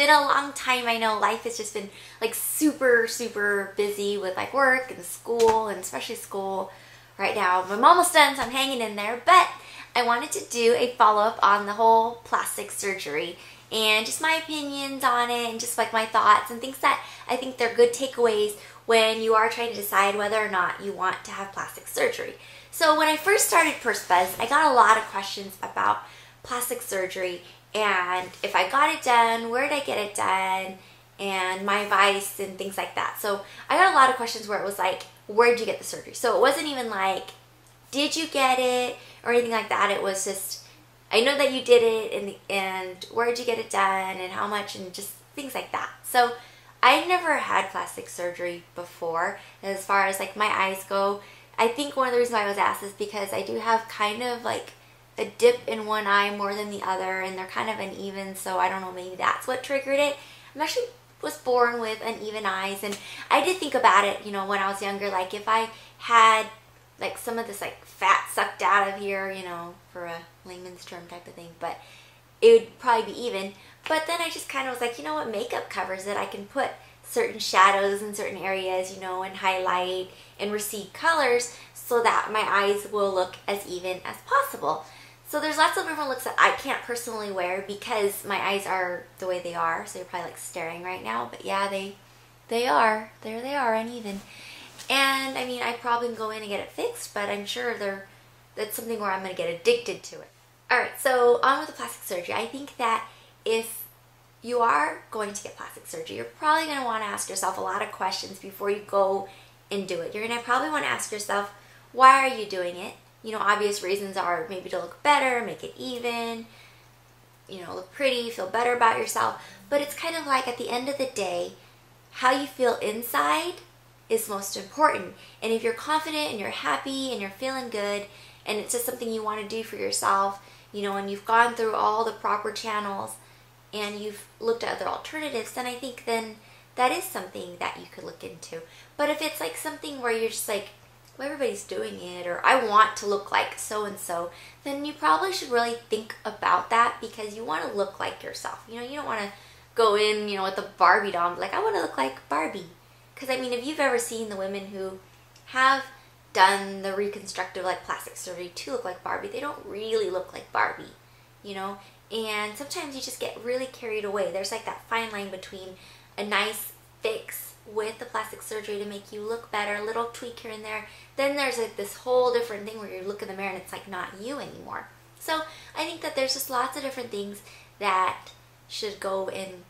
been a long time. I know life has just been like super, super busy with like work and school, and especially school right now. I'm almost done, so I'm hanging in there, but I wanted to do a follow-up on the whole plastic surgery and just my opinions on it and just like my thoughts and things that I think they're good takeaways when you are trying to decide whether or not you want to have plastic surgery. So when I first started Purse Buzz, I got a lot of questions about plastic surgery and if I got it done, where did I get it done, and my advice and things like that. So I got a lot of questions where it was like, where did you get the surgery? So it wasn't even like, did you get it or anything like that. It was just, I know that you did it and where did you get it done and how much and just things like that. So I never had plastic surgery before as far as like my eyes go. I think one of the reasons why I was asked is because I do have kind of like a dip in one eye more than the other and they're kind of uneven, so I don't know, maybe that's what triggered it. I'm actually was born with uneven eyes, and I did think about it, you know, when I was younger, like if I had like some of this like fat sucked out of here, you know, for a layman's term type of thing, but it would probably be even. But then I just kind of was like, you know what, makeup covers it. I can put certain shadows in certain areas, you know, and highlight and recede colors so that my eyes will look as even as possible. So there's lots of different looks that I can't personally wear because my eyes are the way they are. So you're probably like staring right now, but yeah, they are. There they are, uneven. And I mean, I probably can go in and get it fixed, but I'm sure that's something where I'm going to get addicted to it. Alright, so on with the plastic surgery. I think that if you are going to get plastic surgery, you're probably going to want to ask yourself a lot of questions before you go and do it. You're going to probably want to ask yourself, why are you doing it? You know, obvious reasons are maybe to look better, make it even, you know, look pretty, feel better about yourself. But it's kind of like at the end of the day, how you feel inside is most important. And if you're confident and you're happy and you're feeling good and it's just something you want to do for yourself, you know, and you've gone through all the proper channels and you've looked at other alternatives, then I think then that is something that you could look into. But if it's like something where you're just like, well, everybody's doing it, or I want to look like so-and-so, then you probably should really think about that because you want to look like yourself. You know, you don't want to go in, you know, with a Barbie doll, like, I want to look like Barbie. Because, I mean, if you've ever seen the women who have done the reconstructive, like, plastic surgery to look like Barbie, they don't really look like Barbie, you know? And sometimes you just get really carried away. There's, like, that fine line between a nice fix with the plastic surgery to make you look better, a little tweak here and there. Then there's like this whole different thing where you look in the mirror and it's like not you anymore. So I think that there's just lots of different things that should go and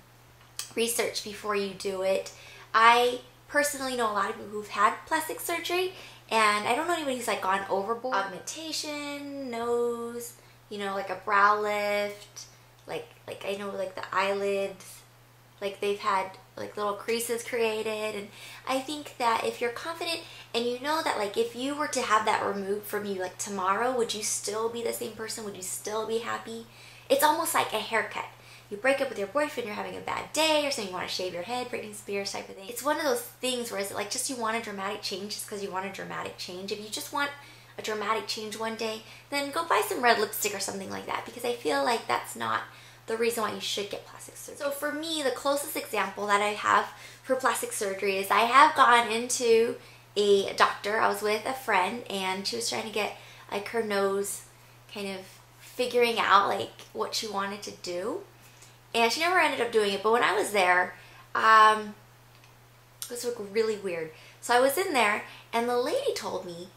research before you do it. I personally know a lot of people who've had plastic surgery, and I don't know anybody who's like gone overboard. Augmentation, nose, you know, like a brow lift, like I know like the eyelids, like they've had like little creases created. And I think that if you're confident and you know that like if you were to have that removed from you like tomorrow, would you still be the same person? Would you still be happy? It's almost like a haircut. You break up with your boyfriend, you're having a bad day or something, you want to shave your head, Britney Spears type of thing. It's one of those things where is it like just you want a dramatic change just because you want a dramatic change. If you just want a dramatic change one day, then go buy some red lipstick or something like that, because I feel like that's not the reason why you should get plastic surgery. So for me, the closest example that I have for plastic surgery is I have gone into a doctor. I was with a friend and she was trying to get like her nose kind of figuring out like what she wanted to do. And she never ended up doing it, but when I was there, it was really weird. So I was in there and the lady told me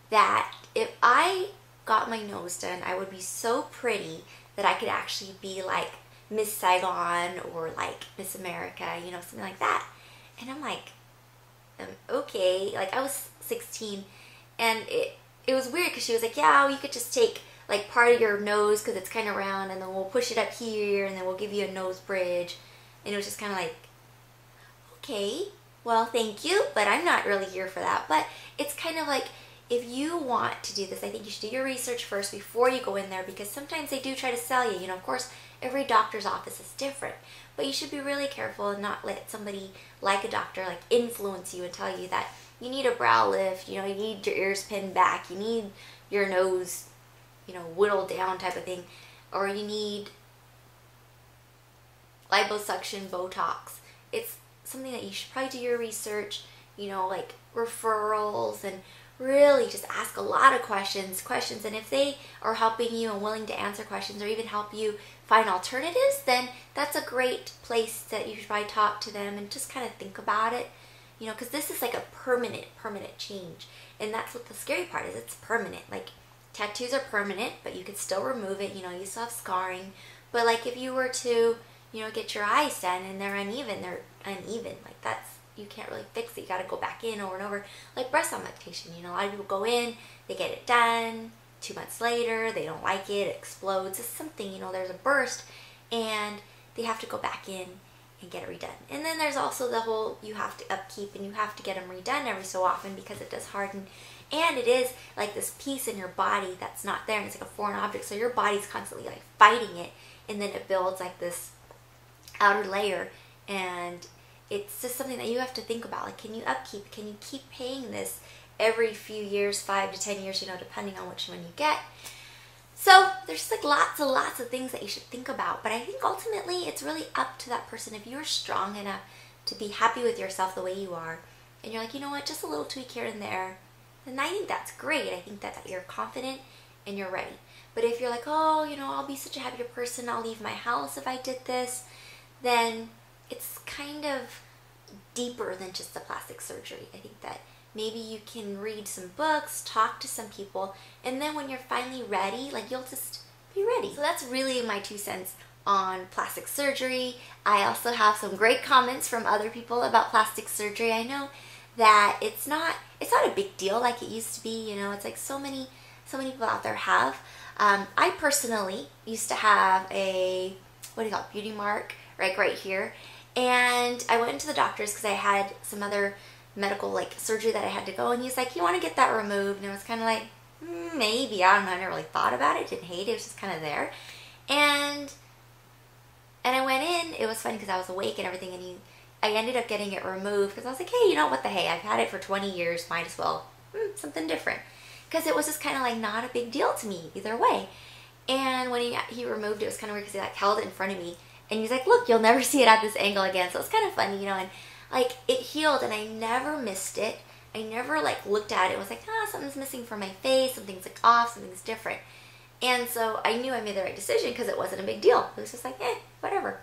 that if I got my nose done, I would be so pretty that I could actually be like Miss Saigon or like Miss America, you know, something like that. And I'm like, okay, like I was 16 and it was weird because she was like, yeah, you could just take like part of your nose because it's kind of round and then we'll push it up here and then we'll give you a nose bridge. And it was just kind of like, okay, well, thank you, but I'm not really here for that. But it's kind of like, if you want to do this, I think you should do your research first before you go in there, because sometimes they do try to sell you. You know, of course, every doctor's office is different, but you should be really careful and not let somebody like a doctor like influence you and tell you that you need a brow lift, you know, you need your ears pinned back, you need your nose, you know, whittled down type of thing, or you need liposuction, Botox. It's something that you should probably do your research, you know, like referrals, and really just ask a lot of questions. And if they are helping you and willing to answer questions or even help you find alternatives, then that's a great place that you should probably talk to them and just kind of think about it, you know, because this is like a permanent change. And that's what the scary part is. It's permanent. Like, tattoos are permanent, but you can still remove it. You know, you still have scarring. But like if you were to, you know, get your eyes done and they're uneven. Like that's, you can't really fix it. You got to go back in over and over. Like breast augmentation, you know, a lot of people go in, they get it done. 2 months later, they don't like it, it explodes. It's something, you know, there's a burst, and they have to go back in and get it redone. And then there's also the whole, you have to upkeep and you have to get them redone every so often because it does harden. And it is like this piece in your body that's not there, and it's like a foreign object, so your body's constantly like fighting it, and then it builds like this outer layer, and it's just something that you have to think about. Like, can you upkeep? Can you keep paying this every few years, 5 to 10 years, you know, depending on which one you get? So there's like lots of things that you should think about. But I think ultimately it's really up to that person. If you're strong enough to be happy with yourself the way you are, and you're like, you know what, just a little tweak here and there, then I think that's great. I think that you're confident and you're ready. But if you're like, oh, you know, I'll be such a happier person, I'll leave my house if I did this, then it's kind of deeper than just the plastic surgery. I think that maybe you can read some books, talk to some people, and then when you're finally ready, like, you'll just be ready. So that's really my 2 cents on plastic surgery. I also have some great comments from other people about plastic surgery. I know that it's not a big deal like it used to be, you know. It's like so many people out there have. I personally used to have a, what do you call it, beauty mark, right here. And I went into the doctor's because I had some other medical like surgery that I had to go, and he's like, you want to get that removed? And it was kind of like, maybe, I don't know, I never really thought about it, didn't hate it, it was just kind of there. And I went in, it was funny because I was awake and everything, and I ended up getting it removed because I was like, hey, you know what the hey, I've had it for 20 years, might as well, something different. Because it was just kind of like not a big deal to me either way. And when he removed it, it was kind of weird because he like held it in front of me, and he's like, look, you'll never see it at this angle again. So it's kind of funny, you know, and like it healed and I never missed it. I never like looked at it. It was like, something's missing from my face, something's like off, something's different. And so I knew I made the right decision because it wasn't a big deal. It was just like, whatever.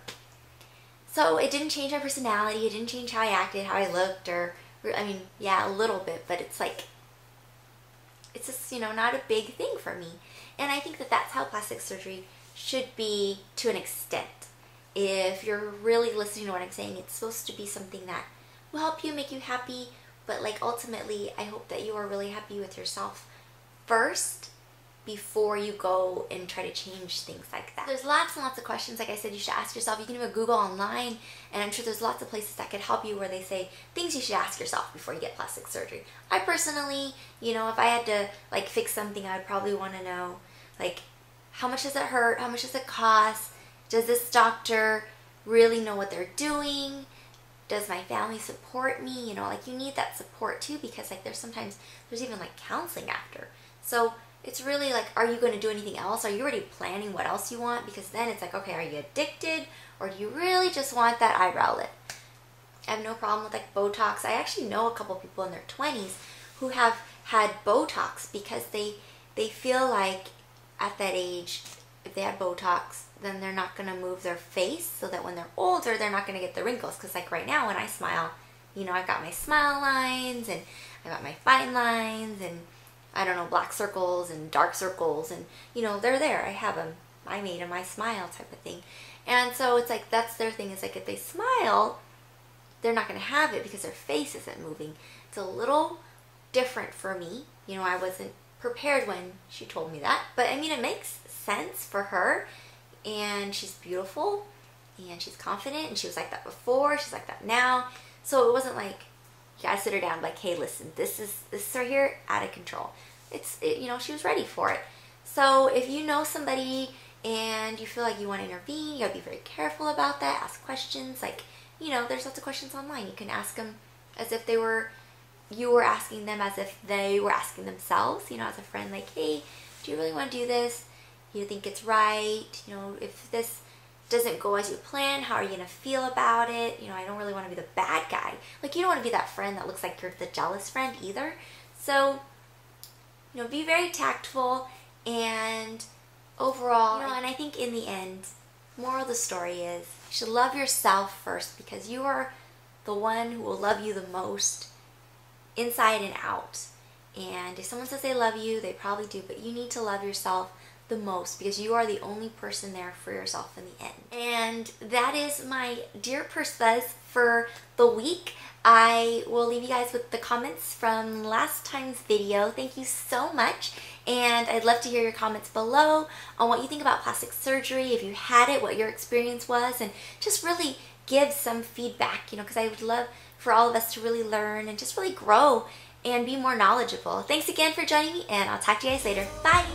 So it didn't change my personality. It didn't change how I acted, how I looked, or, I mean, yeah, a little bit, but it's like, it's just, you know, not a big thing for me. And I think that that's how plastic surgery should be to an extent. If you're really listening to what I'm saying, it's supposed to be something that will help you, make you happy, but like ultimately, I hope that you are really happy with yourself first before you go and try to change things like that. There's lots and lots of questions, like I said, you should ask yourself. You can even Google online, and I'm sure there's lots of places that could help you where they say things you should ask yourself before you get plastic surgery. I personally, you know, if I had to like fix something, I would probably want to know, like, how much does it hurt? How much does it cost? Does this doctor really know what they're doing? Does my family support me? You know, like, you need that support too, because like there's even like counseling after. So it's really like, are you going to do anything else? Are you already planning what else you want? Because then it's like, okay, are you addicted, or do you really just want that eyebrow lift? I have no problem with like Botox. I actually know a couple people in their 20s who have had Botox because they feel like at that age, if they had Botox, then they're not going to move their face, so that when they're older, they're not going to get the wrinkles. Because like right now when I smile, you know, I've got my smile lines, and I've got my fine lines, and I don't know, black circles and dark circles, and you know, they're there. I have them. I made them, I smile type of thing. And so it's like, that's their thing, is like if they smile, they're not going to have it because their face isn't moving. It's a little different for me. You know, I wasn't prepared when she told me that, but I mean, it makes sense for her, and she's beautiful, and she's confident, and she was like that before, she's like that now. So it wasn't like, you gotta sit her down, like, hey, listen, this is right here, out of control. You know, she was ready for it. So if you know somebody and you feel like you want to intervene, you gotta be very careful about that. Ask questions. Like, you know, there's lots of questions online. You can ask them as if you were asking them as if they were asking themselves, you know, as a friend, like, hey, do you really want to do this? You think it's right? You know, if this doesn't go as you plan, how are you going to feel about it? You know, I don't really want to be the bad guy. Like, you don't want to be that friend that looks like you're the jealous friend either. So, you know, be very tactful, and overall, you know, and I think in the end, moral of the story is you should love yourself first, because you are the one who will love you the most inside and out. And if someone says they love you, they probably do, but you need to love yourself the most, because you are the only person there for yourself in the end. And that is my Dear Purse Buzz for the week. I will leave you guys with the comments from last time's video. Thank you so much, and I'd love to hear your comments below on what you think about plastic surgery, if you had it, what your experience was, and just really give some feedback, you know, because I would love for all of us to really learn and just really grow and be more knowledgeable. Thanks again for joining me, and I'll talk to you guys later. Bye!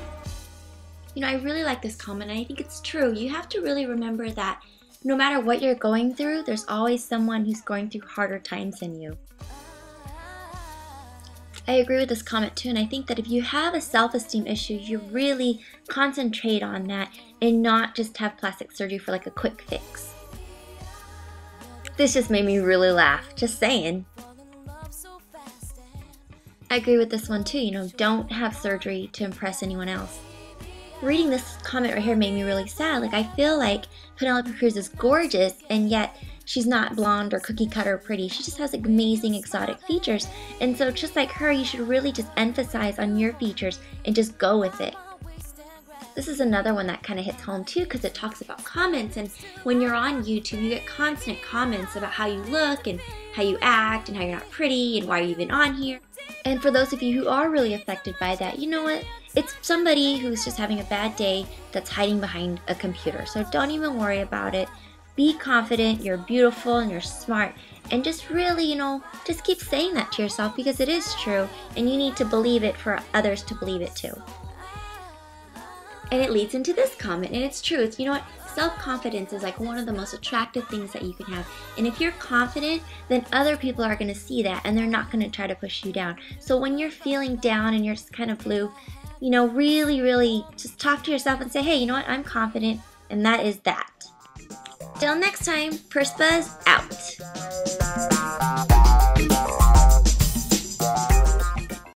You know, I really like this comment, and I think it's true. You have to really remember that no matter what you're going through, there's always someone who's going through harder times than you. I agree with this comment too, and I think that if you have a self-esteem issue, you really concentrate on that and not just have plastic surgery for like a quick fix. This just made me really laugh, just saying. I agree with this one too, you know, don't have surgery to impress anyone else. Reading this comment right here made me really sad. Like, I feel like Penelope Cruz is gorgeous, and yet she's not blonde or cookie cutter pretty. She just has amazing exotic features. And so just like her, you should really just emphasize on your features and just go with it. This is another one that kind of hits home too, because it talks about comments, and when you're on YouTube, you get constant comments about how you look and how you act and how you're not pretty and why are you even on here. And for those of you who are really affected by that, you know what? It's somebody who's just having a bad day that's hiding behind a computer. So don't even worry about it. Be confident, you're beautiful and you're smart. And just really, you know, just keep saying that to yourself, because it is true and you need to believe it for others to believe it too. And it leads into this comment, and it's true. It's, you know what? Self-confidence is like one of the most attractive things that you can have. And if you're confident, then other people are going to see that and they're not going to try to push you down. So when you're feeling down and you're just kind of blue, you know, really just talk to yourself and say, hey, you know what? I'm confident, and that is that. Till next time, Purse Buzz out.